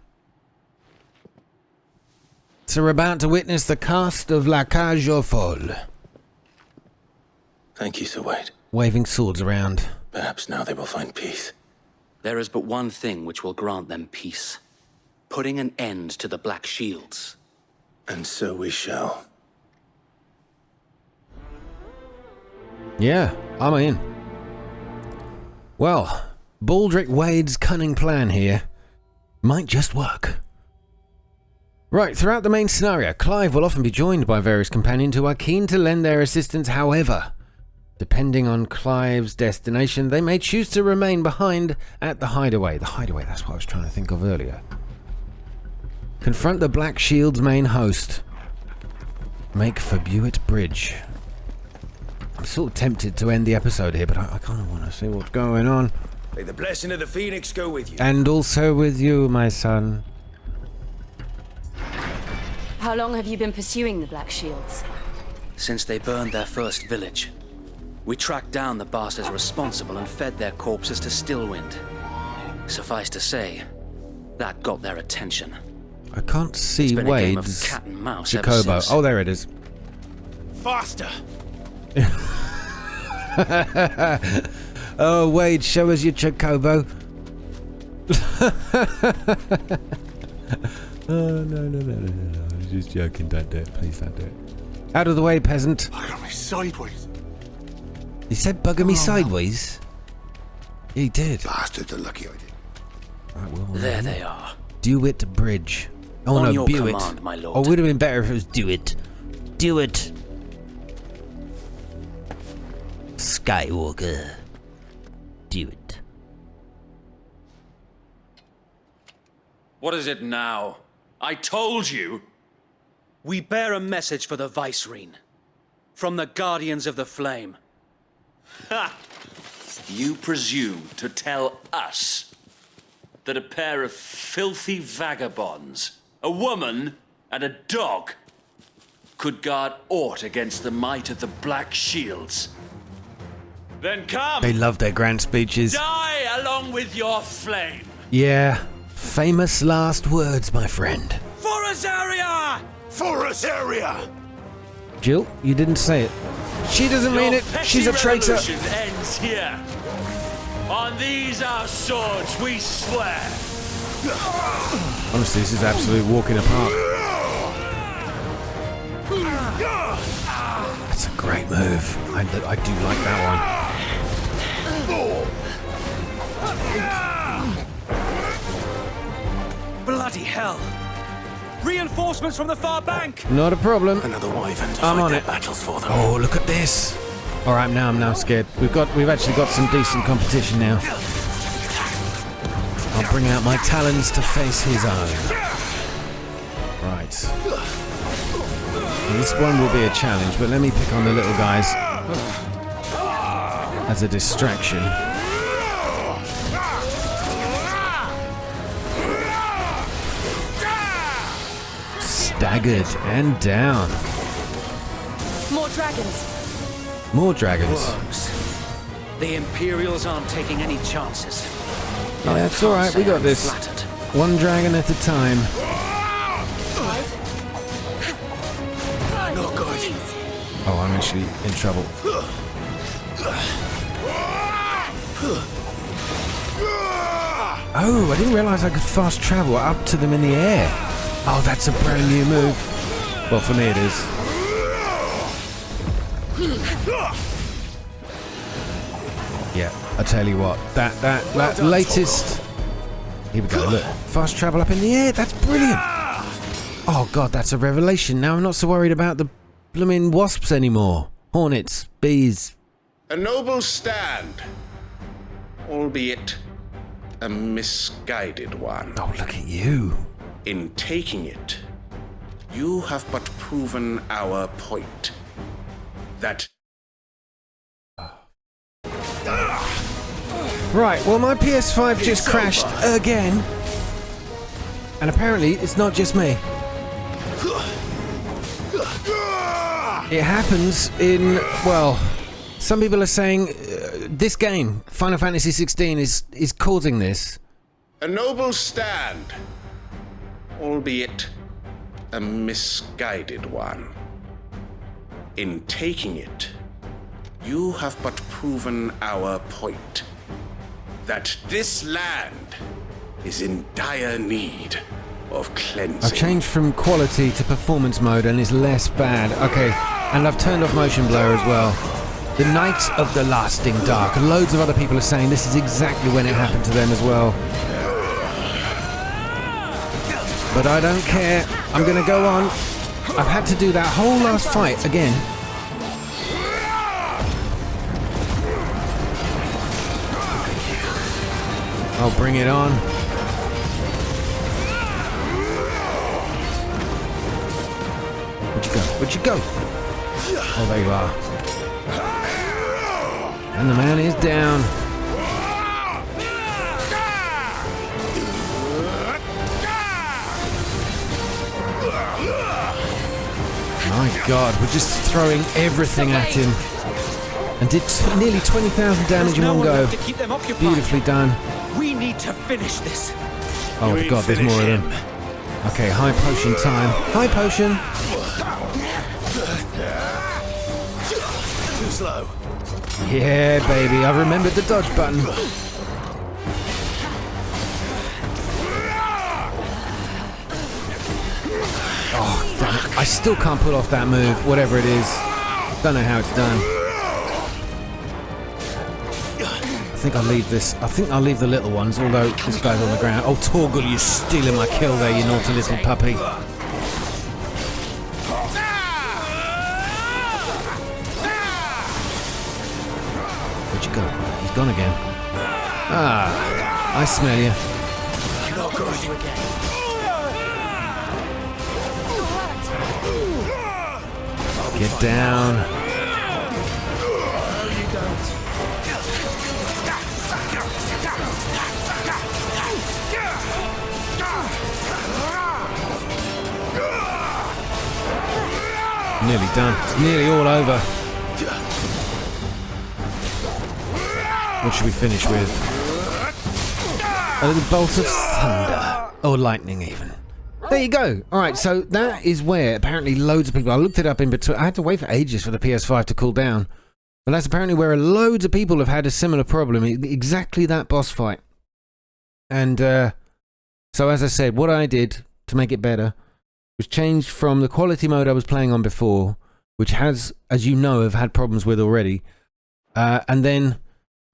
So we're about to witness the cast of La Cage aux Folles. Thank you, Sir Wade. Waving swords around. Perhaps now they will find peace. There is but one thing which will grant them peace. Putting an end to the Black Shields. And so we shall. Yeah, I'm in. Well, Baldric Wade's cunning plan here might just work. Right, throughout the main scenario, Clive will often be joined by various companions who are keen to lend their assistance. However, depending on Clive's destination, they may choose to remain behind at the hideaway. The hideaway, that's what I was trying to think of earlier. Confront the Black Shield's main host. Make for Buett Bridge. I'm sort of tempted to end the episode here, but I kind of want to see what's going on. May the blessing of the Phoenix go with you. And also with you, my son. How long have you been pursuing the Black Shields? Since they burned their first village. We tracked down the bastards responsible and fed their corpses to Stillwind. Suffice to say, that got their attention. I can't see It's been a game of Wade's cat and mouse ever Jacobo. since. Oh, there it is. Faster! Oh, Wade, show us your Chocobo. Oh, no. I was just joking. Don't do it. Please don't do it. Out of the way, peasant. Bugger me sideways. He said bugger me sideways? He did. Bastard, the lucky I did. Right, well, There they are. Dewitt Bridge. Oh, On no, your Buett. command, my lord. Oh, it would have been better if it was Dewitt. Dewitt. Skywalker. Dewitt. What is it now? I told you! We bear a message for the Vicereine. From the Guardians of the Flame. Ha! You presume to tell us that a pair of filthy vagabonds, a woman and a dog, could guard aught against the might of the Black Shields? Then come! They love their grand speeches. Die along with your flame! Yeah. Famous last words, my friend. For Azaria! For Azaria! Jill, you didn't say it. She doesn't mean it. She's a traitor. Revolution ends here. On these our swords we swear. Honestly, this is absolute walk in the park. That's a great move. I do like that Bloody hell! Reinforcements from the far bank! one. Not a problem. Another wyvern to I'm fight on their it. battles for them. Oh, look at this. All right, I'm now scared. We've actually got some decent competition now. I'll bring out my talons to face his own. Right. This one will be a challenge, but let me pick on the little guys as a distraction. Staggered and down. More dragons. More dragons. The Imperials aren't taking any chances. Yeah, that's alright, we got this. Flattered. One dragon at a time. Not good. Oh, I'm actually in trouble. Oh, I didn't realise I could fast travel up to them in the air. Oh, that's a brand new move. Well, for me it is. Yeah, I tell you what, that latest... Here we go, look. Fast travel up in the air, that's brilliant. Oh god, that's a revelation. Now I'm not so worried about the blooming wasps anymore. Hornets, bees. A noble stand, albeit a misguided one. Oh, look at you. In taking it, you have but proven our point. That... Right, well, my PS5 just crashed again. And apparently, it's not just me. It happens in, well, some people are saying this game, Final Fantasy 16, is causing this. A noble stand, albeit a misguided one. In taking it, you have but proven our point. That this land is in dire need of cleansing. I've changed from quality to performance mode and it's less bad. Okay, and I've turned off motion blur as well. The Knights of the Lasting Dark. Loads of other people are saying this is exactly when it happened to them as well. But I don't care. I'm going to go on. I've had to do that whole last fight again. Oh, bring it on. Where'd you go? Where'd you go? Oh, there you are. And the man is down. My God, we're just throwing everything at him. And did nearly 20,000 damage in one go. Beautifully done. We need to finish this. Oh God, there's more of them. Okay, high potion time. High potion. Too slow. Yeah, baby, I remembered the dodge button. Oh, damn it. I still can't pull off that move, whatever it is. Don't know how it's done. I think I'll leave this. I think I'll leave the little ones, although this guy's on the ground. Oh, Torgal, you're stealing my kill there, you naughty little puppy. Where'd you go? He's gone again. Ah, I smell you. Not going to again. Get down. Nearly done. It's nearly all over. What should we finish with? A little bolt of thunder. Or lightning even. There you go. Alright, so that is where apparently loads of people... I looked it up in between. I had to wait for ages for the PS5 to cool down. But that's apparently where loads of people have had a similar problem. Exactly that boss fight. And so as I said, what I did to make it better was changed from the quality mode I was playing on before, which has, as you know, I've had problems with already, and then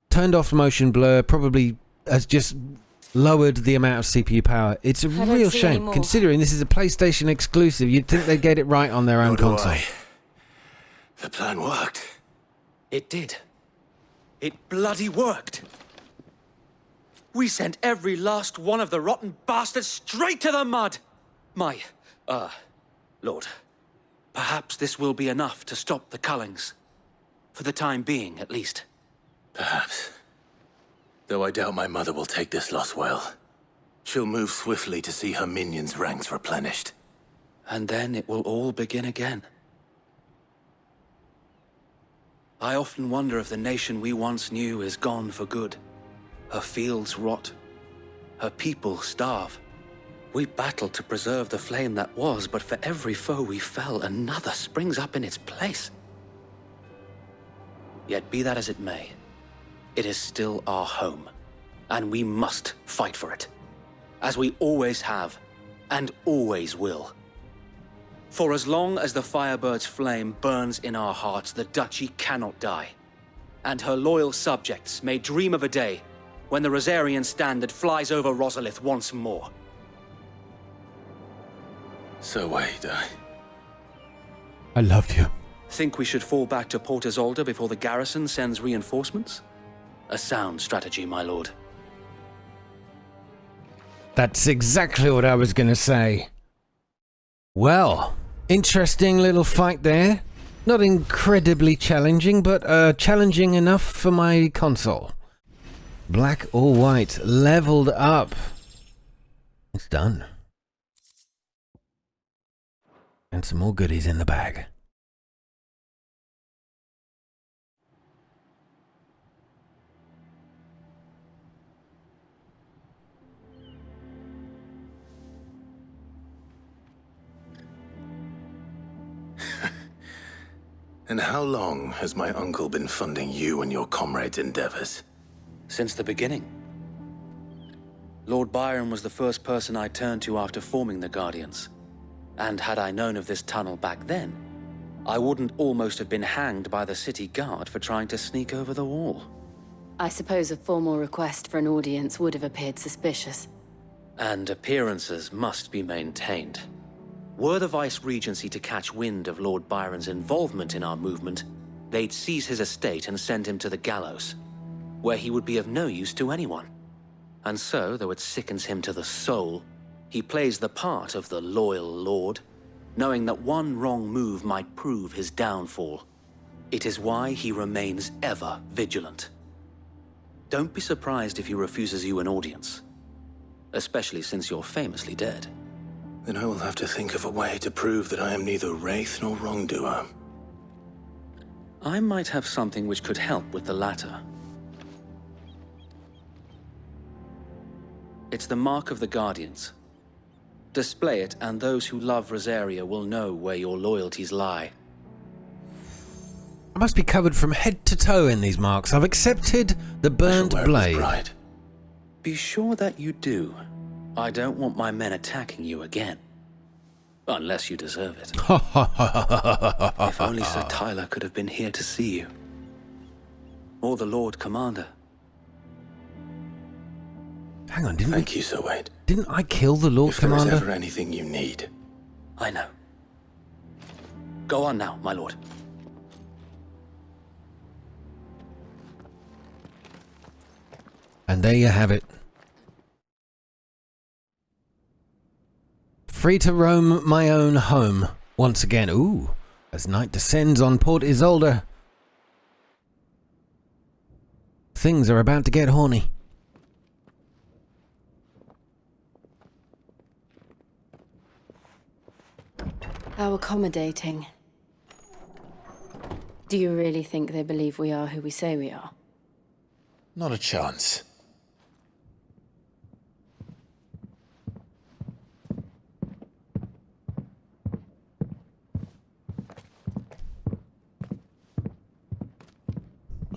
turned off motion blur, probably has just lowered the amount of CPU power. It's a real shame, considering this is a PlayStation exclusive. You'd think they'd get it right on their own console. The plan worked. It did. It bloody worked. We sent every last one of the rotten bastards straight to the mud. Lord, perhaps this will be enough to stop the Cullings. For the time being, at least. Perhaps. Though I doubt my mother will take this loss well. She'll move swiftly to see her minions' ranks replenished. And then it will all begin again. I often wonder if the nation we once knew is gone for good. Her fields rot. Her people starve. We battled to preserve the flame that was, but for every foe we fell, another springs up in its place. Yet be that as it may, it is still our home, and we must fight for it, as we always have, and always will. For as long as the Firebird's flame burns in our hearts, the Duchy cannot die, and her loyal subjects may dream of a day when the Rosarian standard flies over Rosalith once more. So wait, I love you. Think we should fall back to Port Isolde before the garrison sends reinforcements? A sound strategy, my lord. That's exactly what I was going to say. Well, interesting little fight there. Not incredibly challenging, but challenging enough for my console. Black or white, leveled up. It's done. And some more goodies in the bag. And how long has my uncle been funding you and your comrades' endeavors? Since the beginning. Lord Byron was the first person I turned to after forming the Guardians. And had I known of this tunnel back then, I wouldn't almost have been hanged by the city guard for trying to sneak over the wall. I suppose a formal request for an audience would have appeared suspicious. And appearances must be maintained. Were the Vice-Regency to catch wind of Lord Byron's involvement in our movement, they'd seize his estate and send him to the gallows, where he would be of no use to anyone. And so, though it sickens him to the soul, he plays the part of the loyal lord, knowing that one wrong move might prove his downfall. It is why he remains ever vigilant. Don't be surprised if he refuses you an audience, especially since you're famously dead. Then I will have to think of a way to prove that I am neither wraith nor wrongdoer. I might have something which could help with the latter. It's the mark of the Guardians. Display it, and those who love Rosaria will know where your loyalties lie. I must be covered from head to toe in these marks. I've accepted the burnt blade. Be sure that you do. I don't want my men attacking you again. Unless you deserve it. If only Sir Tyler could have been here to see you. Or the Lord Commander. Hang on, Thank you, Sir Wade. Didn't I kill the Lord Commander? If there is ever anything you need. I know. Go on now, my lord. And there you have it. Free to roam my own home once again. Ooh, as night descends on Port Isolde. Things are about to get horny. How accommodating. Do you really think they believe we are who we say we are? Not a chance.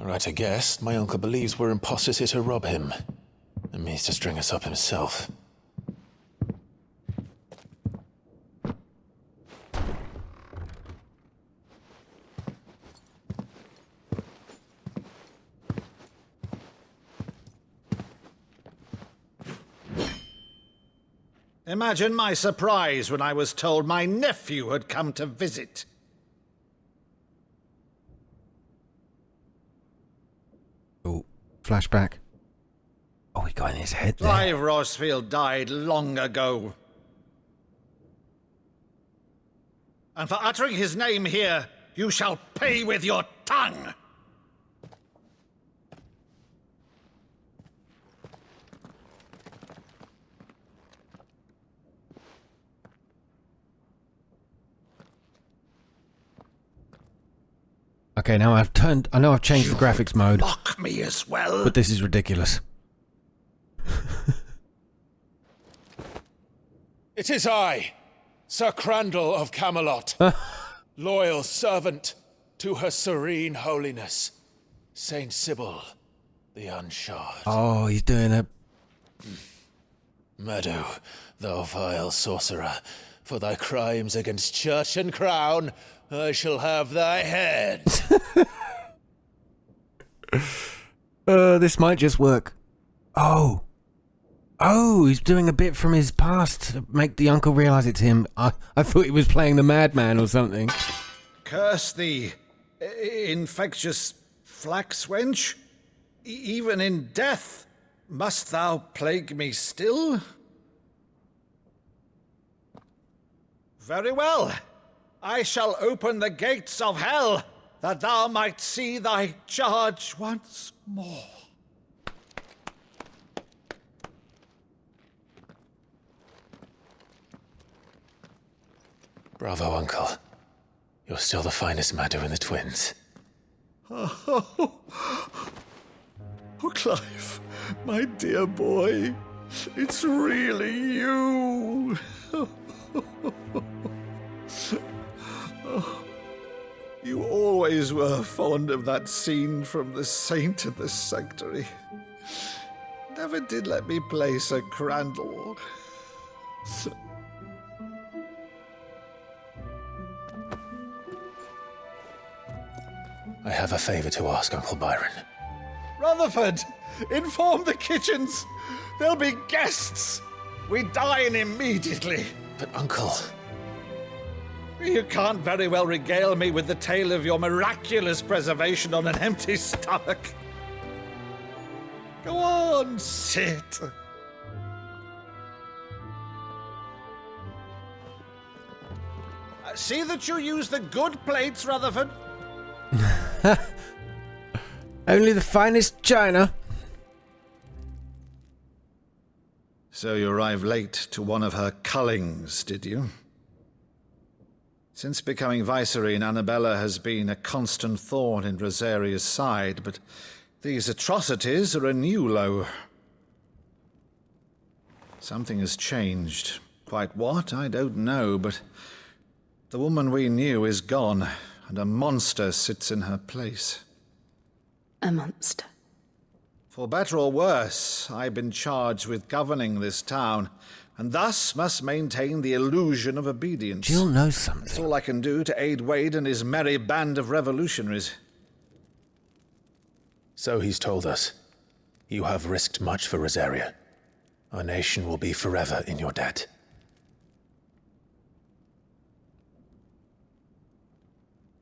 Right, I guess. My uncle believes we're imposters here to rob him, and means to string us up himself. Imagine my surprise when I was told my nephew had come to visit. Oh, flashback. Oh, he got in his head there. Clive Rosfield died long ago. And for uttering his name here, you shall pay with your tongue! Okay, now I know I've changed the graphics mode. Mock me as well. But this is ridiculous. It is I, Sir Crandall of Camelot, loyal servant to her serene holiness, Saint Sybil, the Unshod. Oh, he's doing it. Meadow, thou vile sorcerer, for thy crimes against church and crown, I shall have thy head. This might just work. Oh, he's doing a bit from his past to make the uncle realise it's him. I thought he was playing the madman or something. Curse thee, infectious flax wench. Even in death, must thou plague me still? Very well. I shall open the gates of hell, that thou might see thy charge once more. Bravo, Uncle. You're still the finest Maddo in the twins. Oh, Clive, my dear boy, it's really you. You always were fond of that scene from The Saint and the Sanctuary. Never did let me play Sir Crandall. I have a favor to ask, Uncle Byron. Rutherford, inform the kitchens. There'll be guests. We dine immediately. But, Uncle... You can't very well regale me with the tale of your miraculous preservation on an empty stomach. Go on, sit. See that you use the good plates, Rutherford. Only the finest china. So you arrived late to one of her cullings, did you? Since becoming Vicereine, Annabella has been a constant thorn in Rosaria's side, but these atrocities are a new low. Something has changed. Quite what, I don't know, but the woman we knew is gone, and a monster sits in her place. A monster? For better or worse, I've been charged with governing this town, and thus must maintain the illusion of obedience. Jill knows something. That's all I can do to aid Wade and his merry band of revolutionaries. So he's told us. You have risked much for Rosaria. Our nation will be forever in your debt.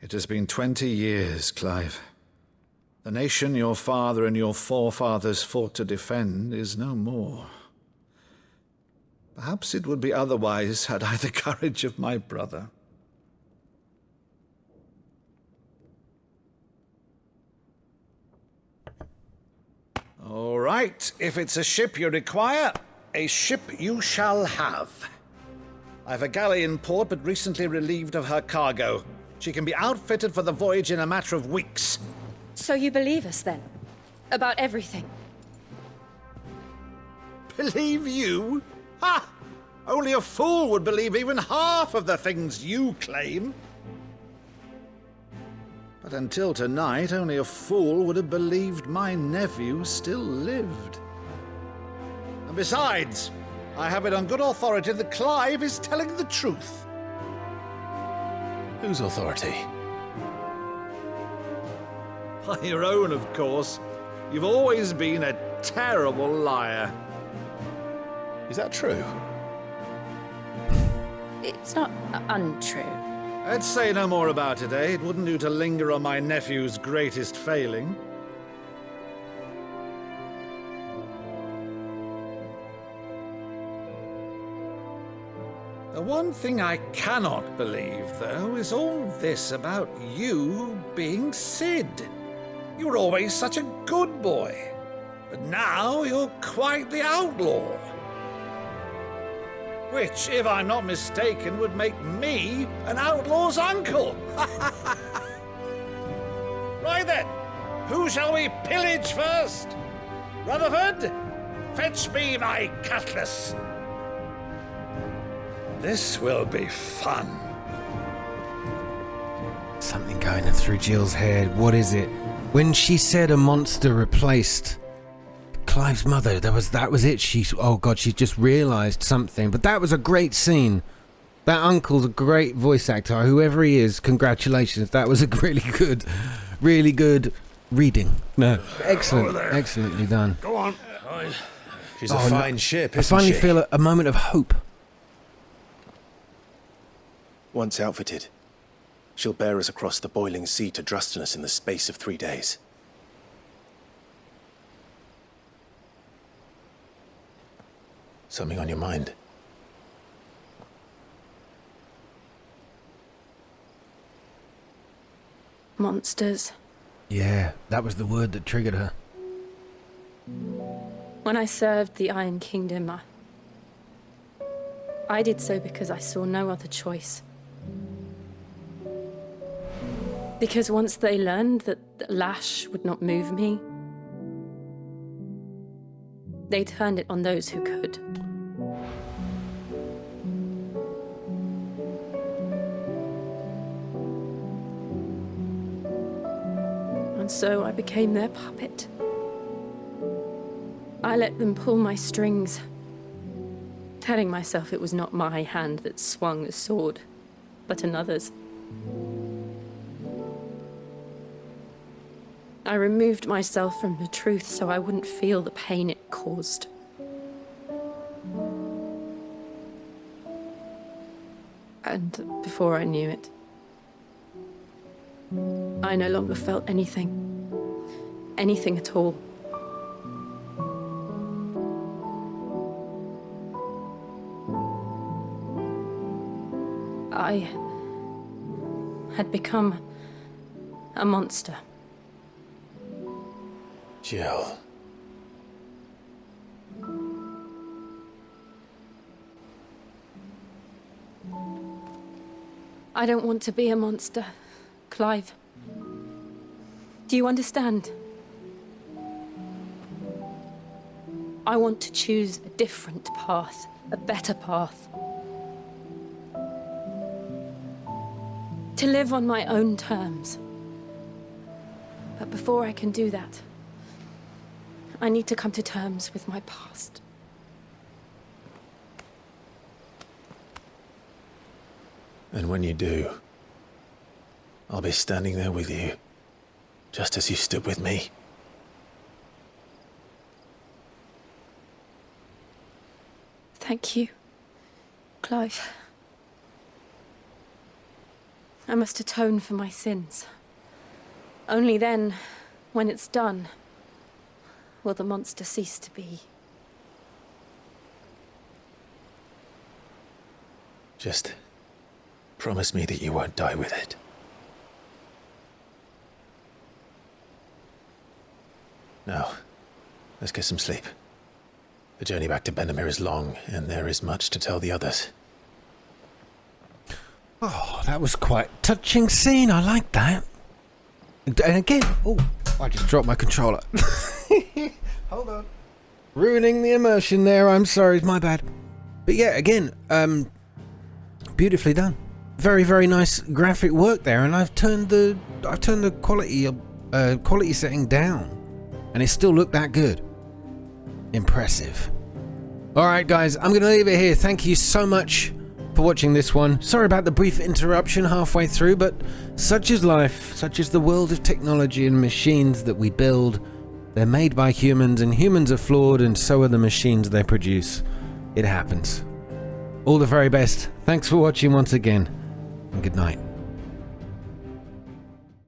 It has been 20 years, Clive. The nation your father and your forefathers fought to defend is no more. Perhaps it would be otherwise had I the courage of my brother. All right, if it's a ship you require, a ship you shall have. I've a galley in port, but recently relieved of her cargo. She can be outfitted for the voyage in a matter of weeks. So you believe us, then? About everything? Believe you? Ha! Only a fool would believe even half of the things you claim. But until tonight, only a fool would have believed my nephew still lived. And besides, I have it on good authority that Clive is telling the truth. Whose authority? By your own, of course. You've always been a terrible liar. Is that true? It's not untrue. Let's say no more about it, eh? It wouldn't do to linger on my nephew's greatest failing. The one thing I cannot believe, though, is all this about you being Sid. You were always such a good boy, but now you're quite the outlaw. Which, if I'm not mistaken, would make me an outlaw's uncle. Right then, who shall we pillage first? Rutherford, fetch me my cutlass. This will be fun. Something going through Jill's head. What is it? When she said a monster replaced Clive's mother, that was it. Oh god, she just realised something. But that was a great scene. That uncle's a great voice actor. Whoever he is, congratulations. That was a really good reading. No, excellent, excellently done. Go on. She's a fine ship, I finally feel a moment of hope. Once outfitted, she'll bear us across the boiling sea to Drustinus in the space of 3 days. Something on your mind? Monsters. Yeah, that was the word that triggered her. When I served the Iron Kingdom, I did so because I saw no other choice. Because once they learned that the lash would not move me, they turned it on those who could. And so I became their puppet. I let them pull my strings, telling myself it was not my hand that swung the sword, but another's. I removed myself from the truth so I wouldn't feel the pain it caused. And before I knew it, I no longer felt anything. Anything at all. I had become a monster. Jill. I don't want to be a monster, Clive. Do you understand? I want to choose a different path, a better path. To live on my own terms. But before I can do that, I need to come to terms with my past. And when you do, I'll be standing there with you, just as you stood with me. Thank you, Clive. I must atone for my sins. Only then, when it's done, will the monster cease to be. Just promise me that you won't die with it. Now, let's get some sleep. The journey back to Benamir is long, and there is much to tell the others. Oh, that was quite a touching scene. I like that. And again, oh, I just dropped my controller. Hold on. Ruining the immersion there. I'm sorry, it's my bad. But yeah, again, beautifully done. Very, very nice graphic work there, and I've turned the quality setting down, and it still looked that good. Impressive. All right, guys, I'm gonna leave it here. Thank you so much for watching this one. Sorry about the brief interruption halfway through, but such is life, such is the world of technology and machines that we build. They're made by humans, and humans are flawed, and so are the machines they produce. It happens. All the very best. Thanks for watching once again, and good night.